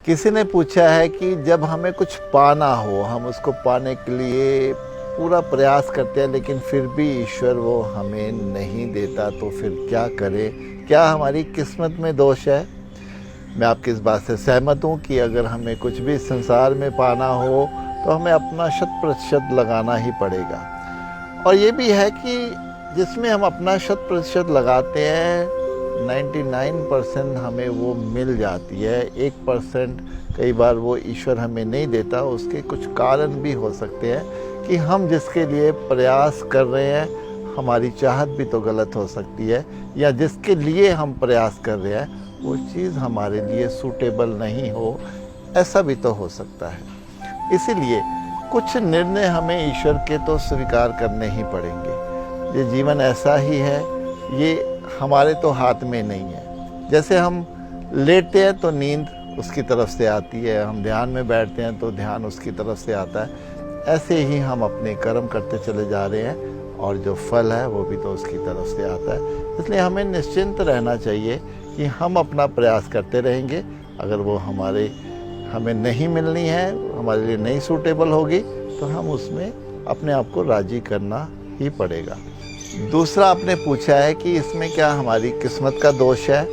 किसी ने पूछा है कि जब हमें कुछ पाना हो, हम उसको पाने के लिए पूरा प्रयास करते हैं लेकिन फिर भी ईश्वर वो हमें नहीं देता, तो फिर क्या करें? क्या हमारी किस्मत में दोष है? मैं आपकी इस बात से सहमत हूँ कि अगर हमें कुछ भी संसार में पाना हो तो हमें अपना 100% लगाना ही पड़ेगा। और ये भी है कि जिसमें हम अपना 100% लगाते हैं 99% हमें वो मिल जाती है। 1% कई बार वो ईश्वर हमें नहीं देता। उसके कुछ कारण भी हो सकते हैं कि हम जिसके लिए प्रयास कर रहे हैं हमारी चाहत भी तो गलत हो सकती है, या जिसके लिए हम प्रयास कर रहे हैं वो चीज़ हमारे लिए सूटेबल नहीं हो, ऐसा भी तो हो सकता है। इसीलिए कुछ निर्णय हमें ईश्वर के तो स्वीकार करने ही पड़ेंगे। ये जीवन ऐसा ही है, ये हमारे तो हाथ में नहीं है। जैसे हम लेटते हैं तो नींद उसकी तरफ से आती है, हम ध्यान में बैठते हैं तो ध्यान उसकी तरफ से आता है। ऐसे ही हम अपने कर्म करते चले जा रहे हैं और जो फल है वो भी तो उसकी तरफ से आता है। इसलिए हमें निश्चिंत रहना चाहिए कि हम अपना प्रयास करते रहेंगे। अगर वो हमें नहीं मिलनी है, हमारे लिए नहीं सूटेबल होगी, तो हम उसमें अपने आप को राजी करना ही पड़ेगा। दूसरा आपने पूछा है कि इसमें क्या हमारी किस्मत का दोष है?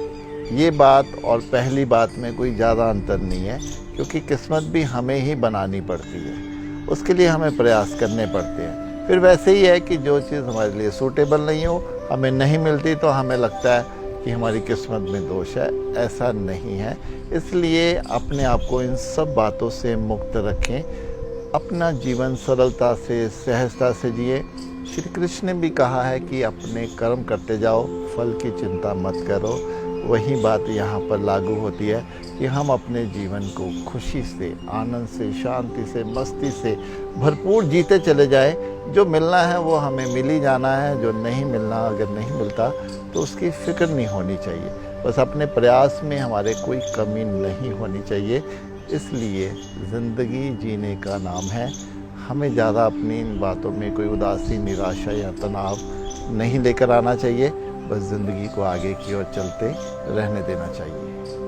ये बात और पहली बात में कोई ज़्यादा अंतर नहीं है, क्योंकि किस्मत भी हमें ही बनानी पड़ती है, उसके लिए हमें प्रयास करने पड़ते हैं। फिर वैसे ही है कि जो चीज़ हमारे लिए सूटेबल नहीं हो, हमें नहीं मिलती, तो हमें लगता है कि हमारी किस्मत में दोष है। ऐसा नहीं है। इसलिए अपने आप को इन सब बातों से मुक्त रखें, अपना जीवन सरलता से, सहजता से जिए। श्री कृष्ण ने भी कहा है कि अपने कर्म करते जाओ, फल की चिंता मत करो। वही बात यहाँ पर लागू होती है कि हम अपने जीवन को खुशी से, आनंद से, शांति से, मस्ती से भरपूर जीते चले जाए। जो मिलना है वो हमें मिल ही जाना है, जो नहीं मिलना, अगर नहीं मिलता तो उसकी फिक्र नहीं होनी चाहिए। बस अपने प्रयास में हमारे कोई कमी नहीं होनी चाहिए। इसलिए ज़िंदगी जीने का नाम है। हमें ज़्यादा अपनी इन बातों में कोई उदासी, निराशा या तनाव नहीं लेकर आना चाहिए। बस ज़िंदगी को आगे की ओर चलते रहने देना चाहिए।